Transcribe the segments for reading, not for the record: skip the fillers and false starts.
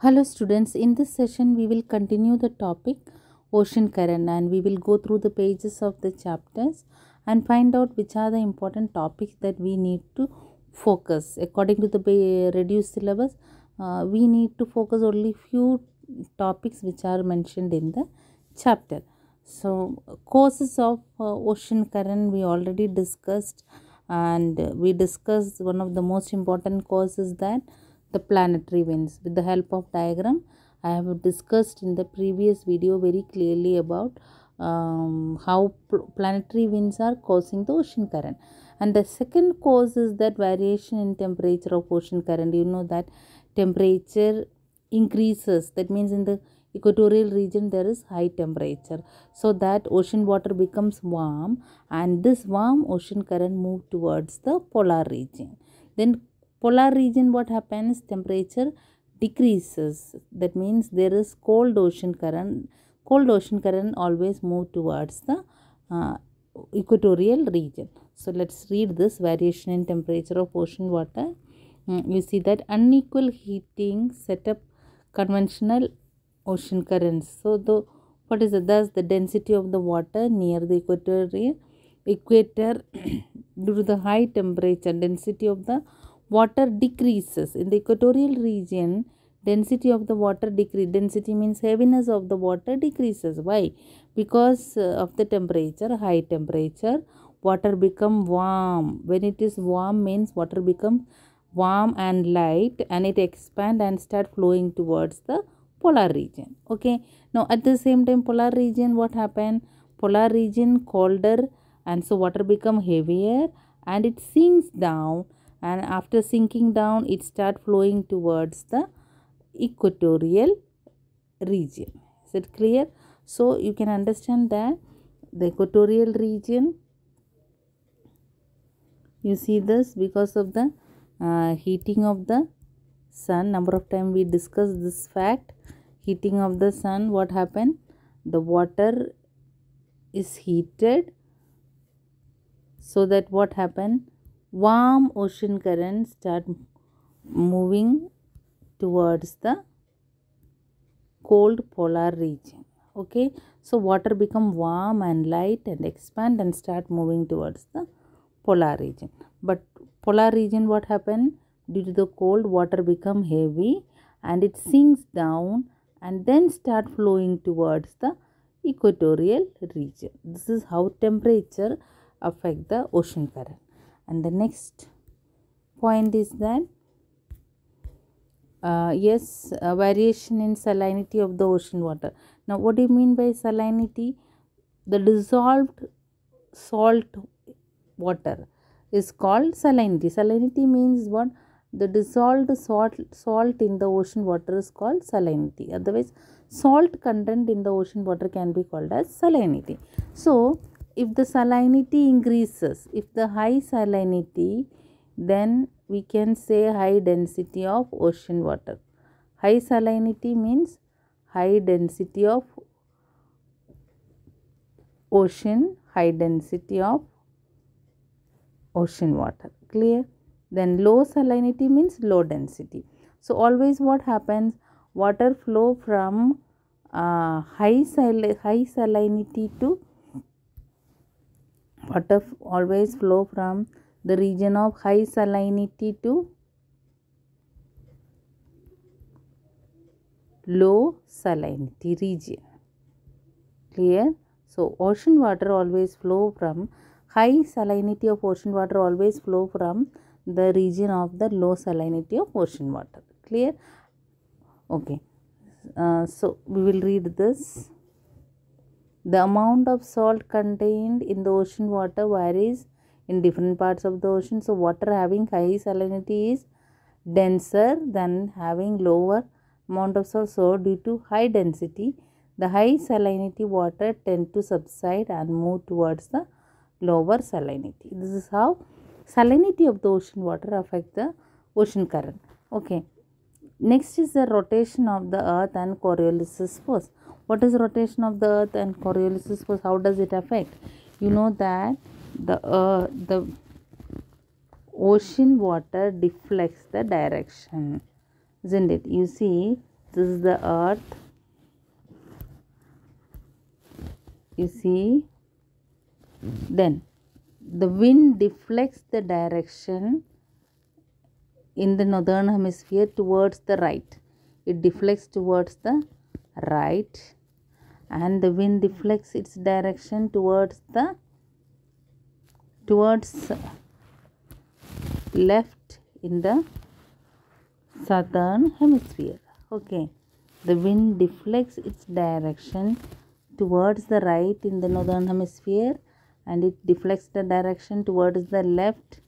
Hello students, in this session we will continue the topic ocean current and we will go through the pages of the chapters and find out which are the important topics that we need to focus. According to the reduced syllabus, we need to focus only few topics which are mentioned in the chapter. So causes of ocean current we already discussed, and we discussed one of the most important causes, that the planetary winds. With the help of diagram, I have discussed in the previous video very clearly about how planetary winds are causing the ocean current. And the second cause is that variation in temperature of ocean current. You know that temperature increases, that means in the equatorial region there is high temperature, so that ocean water becomes warm, and this warm ocean current move towards the polar region. Then polar region, what happens, temperature decreases, that means there is cold ocean current. Cold ocean current always move towards the equatorial region. So let's read this: variation in temperature of ocean water. You see that unequal heating set up conventional ocean currents. So the what is it? Thus the density of the water near the equator due to the high temperature, density of the water decreases. In the equatorial region, density of the water decrease. Density means heaviness of the water decreases. Why? Because of the temperature, high temperature, water become warm. When it is warm means water become warm and light, and it expand and start flowing towards the polar region. Okay, now at the same time, polar region, what happened? Polar region colder, and so water become heavier and it sinks down, and after sinking down it start flowing towards the equatorial region. Is it clear? So you can understand that the equatorial region, you see this, because of the heating of the sun. Number of time we discussed this fact. Heating of the sun, what happened? The water is heated, so that what happened? Warm ocean currents start moving towards the cold polar region. Okay, so water become warm and light and expand and start moving towards the polar region. But polar region, what happened? Due to the cold, water become heavy and it sinks down and then start flowing towards the equatorial region. This is how temperature affect the ocean current. And the next point is that variation in salinity of the ocean water. Now what do you mean by salinity? The dissolved salt water is called salinity. Salinity means what? The dissolved salt in the ocean water is called salinity. Otherwise, salt content in the ocean water can be called as salinity. So if the salinity increases, if the high salinity, then we can say high density of ocean water. High salinity means high density of ocean, high density of ocean water. Clear? Then low salinity means low density. So always what happens? Water flow from high salinity to water always flow from the region of high salinity to low salinity region. Clear? So ocean water always flow from high salinity of ocean water always flow from the region of the low salinity of ocean water. Clear? Okay. So we will read this. The amount of salt contained in the ocean water varies in different parts of the ocean. So water having high salinity is denser than having lower amount of salt. So due to high density, the high salinity water tend to subside and move towards the lower salinity. This is how salinity of the ocean water affect the ocean current. Okay. Next is the rotation of the earth and Coriolis force. What is rotation of the earth and Coriolis force? How does it affect? You know that the ocean water deflects the direction, isn't it? You see, This is the earth. You see, then the wind deflects the direction in the northern hemisphere towards the right. It deflects towards the right, and the wind deflects its direction towards left in the southern hemisphere. Okay, the wind deflects its direction towards the right in the northern hemisphere, and it deflects the direction towards the left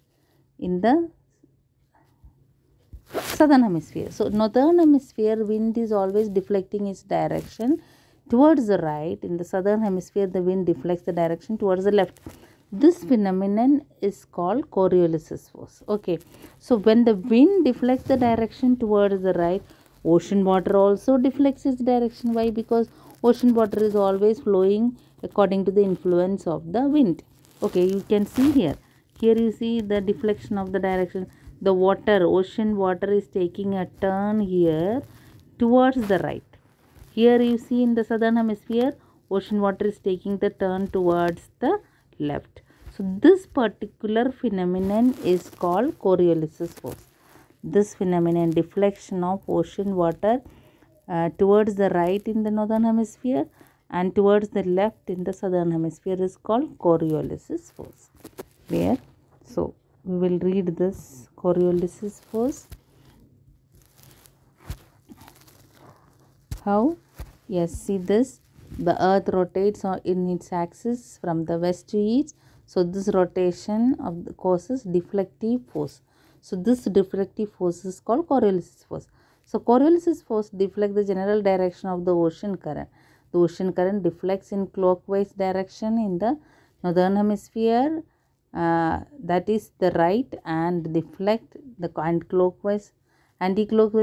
in the southern hemisphere. So northern hemisphere wind is always deflecting its direction towards the right. In the southern hemisphere the wind deflects the direction towards the left. This phenomenon is called Coriolis force. Okay, so when the wind deflects the direction towards the right, ocean water also deflects its direction. Why? Because ocean water is always flowing according to the influence of the wind. Okay, you can see here. Here you see the deflection of the direction. The water, ocean water is taking a turn here towards the right. Here you see in the southern hemisphere, ocean water is taking the turn towards the left. So this particular phenomenon is called Coriolis force. This phenomenon, deflection of ocean water towards the right in the northern hemisphere and towards the left in the southern hemisphere, is called Coriolis force. Clear? So we will read this Coriolis force. How? Yes, see this. The earth rotates in its axis from the west to east. So this rotation of the causes deflective force. So this deflective force is called Coriolis force. So Coriolis force deflects the general direction of the ocean current. The ocean current deflects in clockwise direction in the northern hemisphere, that is the right, and deflect the anti-clockwise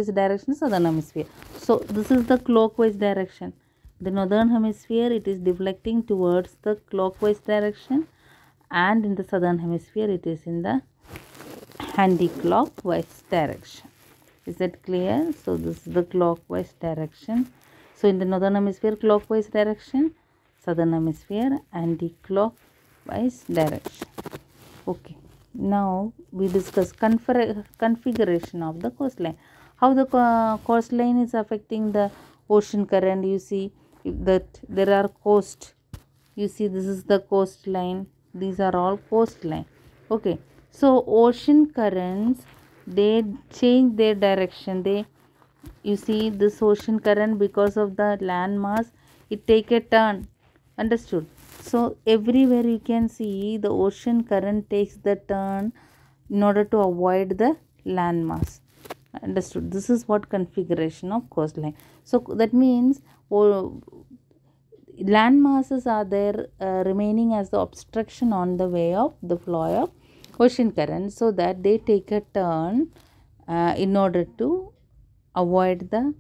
direction southern hemisphere. So this is the clockwise direction. The northern hemisphere, it is deflecting towards the clockwise direction, and in the southern hemisphere it is in the anti-clockwise direction. Is that clear? So this is the clockwise direction. So in the northern hemisphere clockwise direction, southern hemisphere anti-clockwise direction. Okay, now we discuss configuration of the coastline. How the coastline is affecting the ocean current. You see that there are coast. You see this is the coastline. These are all coastline. Okay, so ocean currents, they change their direction. You see this ocean current, because of the land mass, it take a turn. Understood? So everywhere you can see the ocean current takes the turn in order to avoid the land mass. Understood? This is what configuration of coastline. So that means land masses are there remaining as the obstruction on the way of the flow of ocean current, so that they take a turn in order to avoid the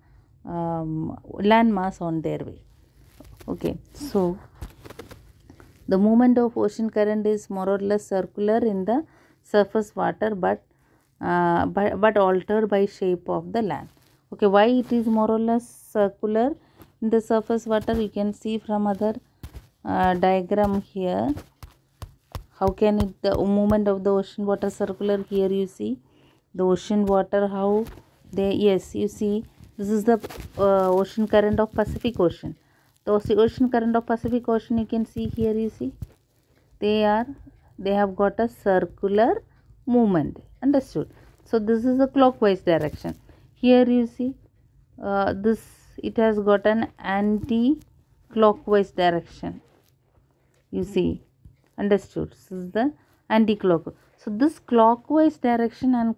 land mass on their way. Okay, so the movement of ocean current is more or less circular in the surface water, but altered by shape of the land. Okay, why it is more or less circular in the surface water? You can see from other diagram here. How can it, the movement of the ocean water circular? Here you see the ocean water, how they, yes, you see this is the ocean current of Pacific Ocean. The ocean current of Pacific Ocean, you can see here, you see they have got a circular movement. Understood? So this is a clockwise direction. Here you see this, it has got an anti-clockwise direction. You see, understood? This is the anti-clockwise. So this clockwise direction and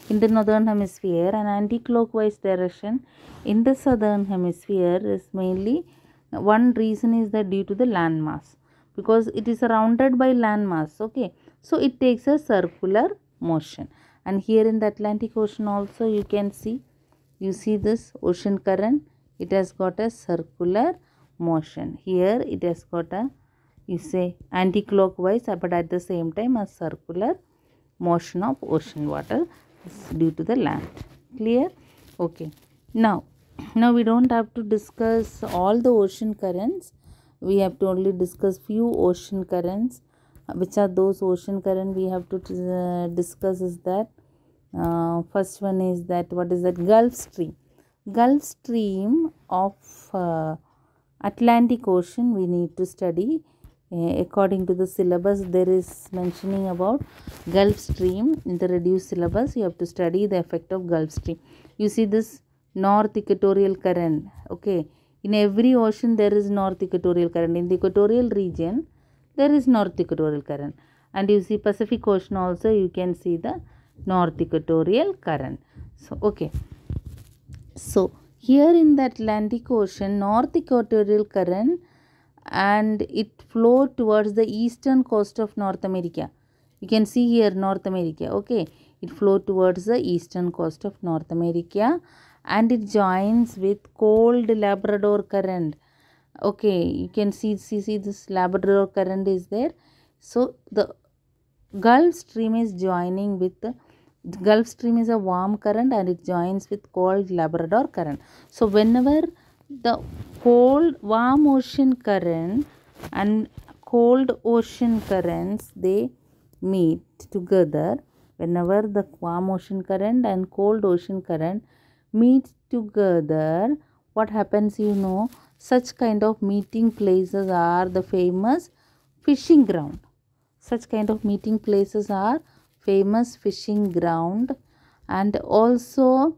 in the northern hemisphere, and anti-clockwise direction in the southern hemisphere is mainly, one reason is that due to the land mass, because it is surrounded by land mass. Okay, so it takes a circular motion. And here in the Atlantic Ocean also you can see, you see this ocean current, it has got a circular motion. Here it has got a, you say, anti-clockwise, but at the same time a circular motion of ocean water due to the land. Clear? Okay, now Now we don't have to discuss all the ocean currents. We have to only discuss few ocean currents. Which are those ocean currents we have to discuss is that first one is that, what is that? Gulf Stream. Gulf Stream of Atlantic Ocean we need to study. According to the syllabus, there is mentioning about Gulf Stream in the reduced syllabus. You have to study the effect of Gulf Stream. You see this North Equatorial Current. Okay, in every ocean there is North Equatorial Current. In the equatorial region there is North Equatorial Current, and you see Pacific Ocean also you can see the North Equatorial Current. So okay, so here in the Atlantic Ocean, North Equatorial Current, and it flow towards the eastern coast of North America. You can see here North America. Okay, it flow towards the eastern coast of North America, and it joins with cold Labrador Current. Okay, you can see this Labrador Current is there. So the Gulf Stream is joining with the Gulf Stream is a warm current, and it joins with cold Labrador Current. So whenever the cold warm ocean current and cold ocean currents they meet together, whenever the warm ocean current and cold ocean current meet together, what happens, such kind of meeting places are the famous fishing ground. Such kind of meeting places are famous fishing ground, and also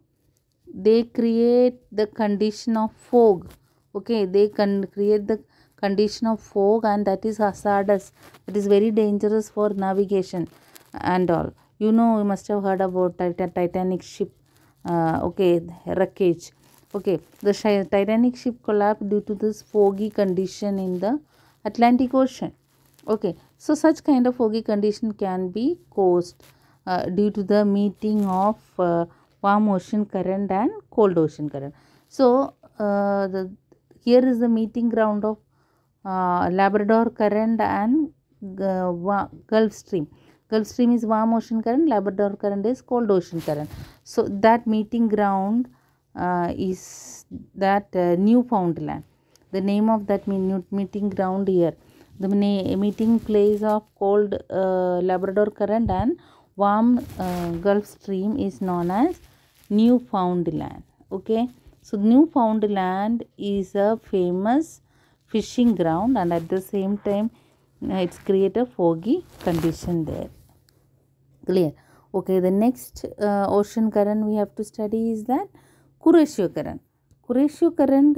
they create the condition of fog. Okay, they can create the condition of fog, and that is hazardous. It is very dangerous for navigation and all. You must have heard about Titanic ship. Okay, wreckage. Okay, the Titanic ship collapsed due to this foggy condition in the Atlantic Ocean. Okay, so such kind of foggy condition can be caused due to the meeting of warm ocean current and cold ocean current. So here is the meeting ground of Labrador Current and Gulf Stream. Gulf Stream is warm ocean current, Labrador Current is cold ocean current. So that meeting ground is that Newfoundland. The name of that meeting ground here, the meeting place of cold Labrador Current and warm Gulf Stream is known as Newfoundland. Okay, so Newfoundland is a famous fishing ground, and at the same time it's create a foggy condition there. Clear? Okay, the next ocean current we have to study is that Kuroshio current. Kuroshio current,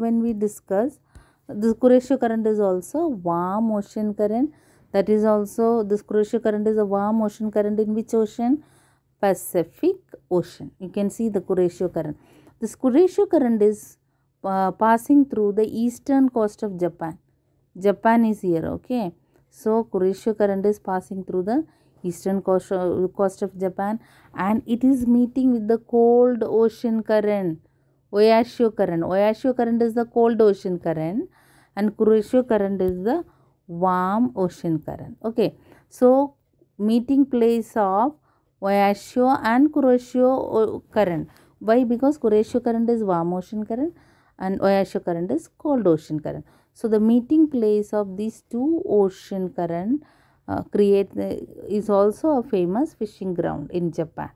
when we discuss, this Kuroshio current is also warm ocean current. That is also, this Kuroshio current is a warm ocean current in which ocean? Pacific Ocean. You can see the Kuroshio current. This Kuroshio current is passing through the eastern coast of Japan. Japan is here. Okay, so Kuroshio current is passing through the eastern coast of Japan, and it is meeting with the cold ocean current, Oyashio current. Oyashio current is the cold ocean current, and Kuroshio current is the warm ocean current. Okay, so meeting place of Oyashio and Kuroshio current. Why? Because Kuroshio current is warm ocean current and Oyashio current is cold ocean current. So the meeting place of these two ocean current is also a famous fishing ground in Japan,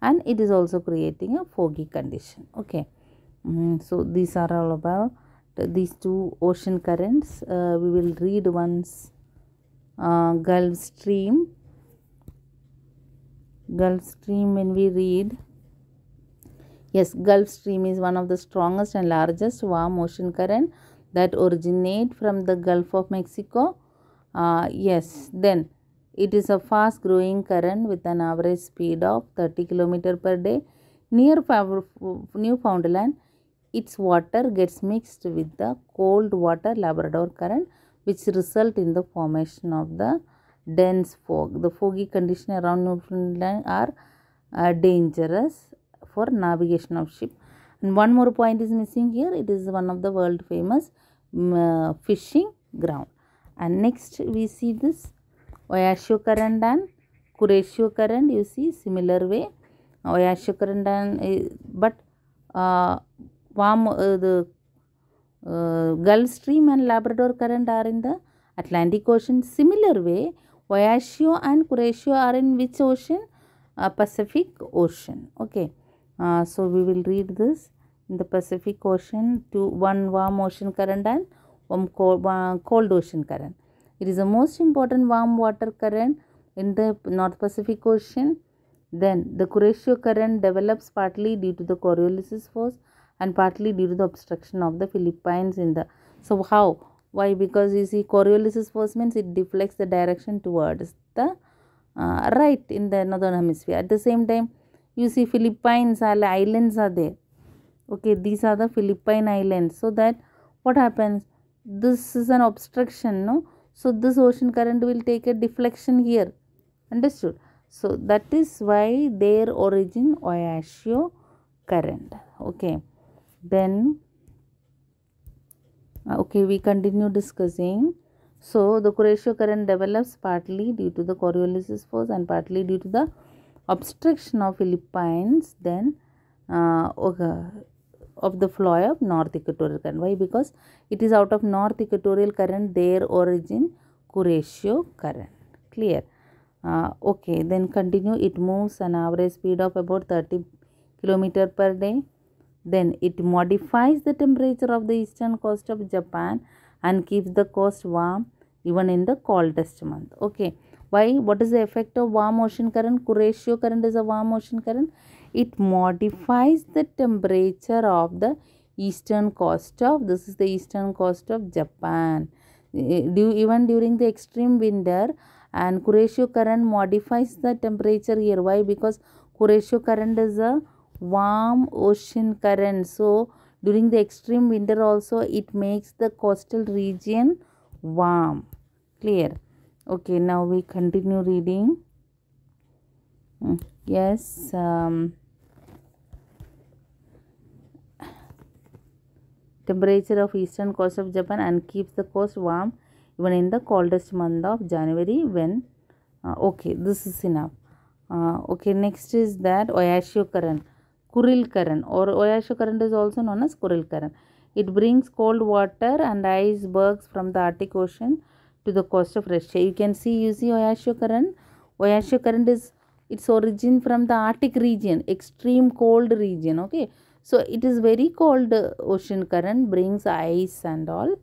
and it is also creating a foggy condition. Okay, so these are all about these two ocean currents. We will read once Gulf Stream. Gulf Stream, when we read, yes, Gulf Stream is one of the strongest and largest warm ocean current that originate from the Gulf of Mexico. Yes, then it is a fast growing current with an average speed of 30 km per day. Near Newfoundland, its water gets mixed with the cold water Labrador Current, which result in the formation of the dense fog. The foggy condition around Newfoundland are dangerous for navigation of ship. And one more point is missing here. It is one of the world famous fishing ground. And next we see this Oyashio current and Kuroshio current. You see similar way Oyashio current and but the Gulf Stream and Labrador Current are in the Atlantic Ocean. Similar way, Oyashio and Kuroshio are in which ocean? Pacific Ocean. Okay. So we will read this. In the Pacific Ocean, one warm ocean current and one cold ocean current. It is the most important warm water current in the North Pacific Ocean. Then the Kuroshio current develops partly due to the Coriolis force and partly due to the obstruction of the Philippines in the. So how? Why? Because you see, Coriolis force means it deflects the direction towards the right in the northern hemisphere. At the same time, you see Philippines islands are there. Okay, these are the Philippine Islands. So that what happens? This is an obstruction, no? So this ocean current will take a deflection here. Understood? So that is why their origin Oyashio current. Okay. Then okay, we continue discussing. So the Kuroshio current develops partly due to the Coriolis force and partly due to the obstruction of Philippines. Then of the flow of North Equatorial current. Why? Because it is out of North Equatorial current, their origin Kuroshio current. Clear? Okay, then continue. It moves an average speed of about 30 km per day. Then it modifies the temperature of the eastern coast of Japan and keeps the coast warm even in the coldest month. Okay, why? What is the effect of warm ocean current? Kuroshio current is a warm ocean current. It modifies the temperature of the eastern coast of, this is the eastern coast of Japan. Even during the extreme winter, and Kuroshio current modifies the temperature here. Why? Because Kuroshio current is a warm ocean current. So during the extreme winter also it makes the coastal region warm. Clear? Okay, now we continue reading. Yes. Temperature of eastern coast of Japan and keeps the coast warm even in the coldest month of January when okay, this is enough. Okay, next is that Oyashio current, Kuril current, or Oyashio current is also known as Kuril current. It brings cold water and icebergs from the Arctic Ocean to the coast of Russia. You can see, you see Oyashio current. Oyashio current is its origin from the Arctic region, extreme cold region. Okay, so it is very cold ocean current, brings ice and all.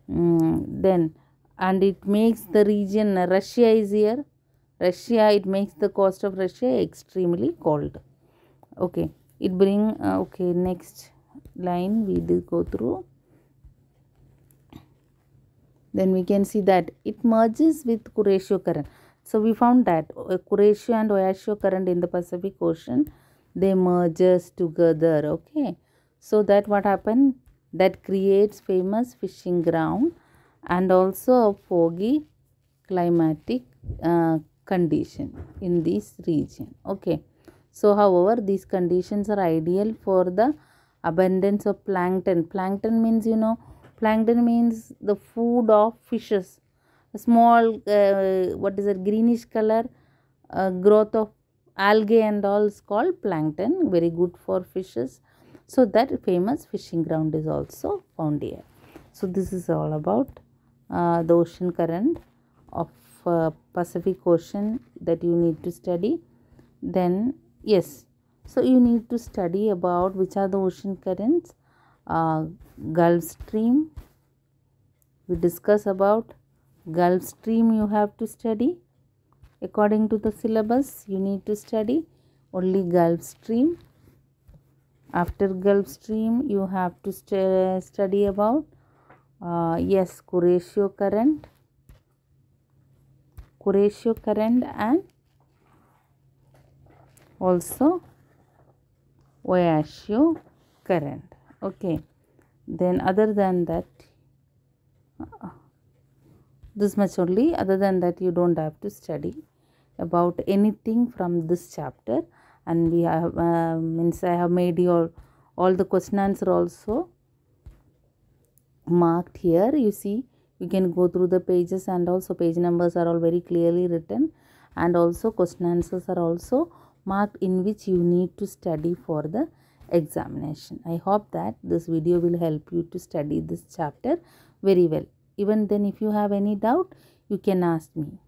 Then and it makes the region, Russia is here. Russia, it makes the coast of Russia extremely cold. Okay, it bring okay, next line we will go through. Then we can see that it merges with Kuroshio current. So we found that Kuroshio and Oyashio current in the Pacific Ocean, they merges together. Okay, so that what happened, that creates famous fishing ground and also a foggy climatic condition in this region. Okay, so however these conditions are ideal for the abundance of plankton. Plankton means, you know, plankton means the food of fishes. A small what is it, greenish color growth of algae and all is called plankton, very good for fishes. So that famous fishing ground is also found here. So this is all about the ocean current of Pacific Ocean that you need to study. Then yes, so you need to study about which are the ocean currents. Gulf Stream, we discuss about Gulf Stream. You have to study according to the syllabus. You need to study only Gulf Stream. After Gulf Stream you have to study about yes, Kuroshio current and also Oyashio current. Okay, then other than that, this much only. Other than that, you don't have to study about anything from this chapter. And we have means I have made your all the question answer also marked here. You see, you can go through the pages and also page numbers are all very clearly written, and also question answers are also marked in which you need to study for the examination. I hope that this video will help you to study this chapter very well. Even then, if you have any doubt, you can ask me.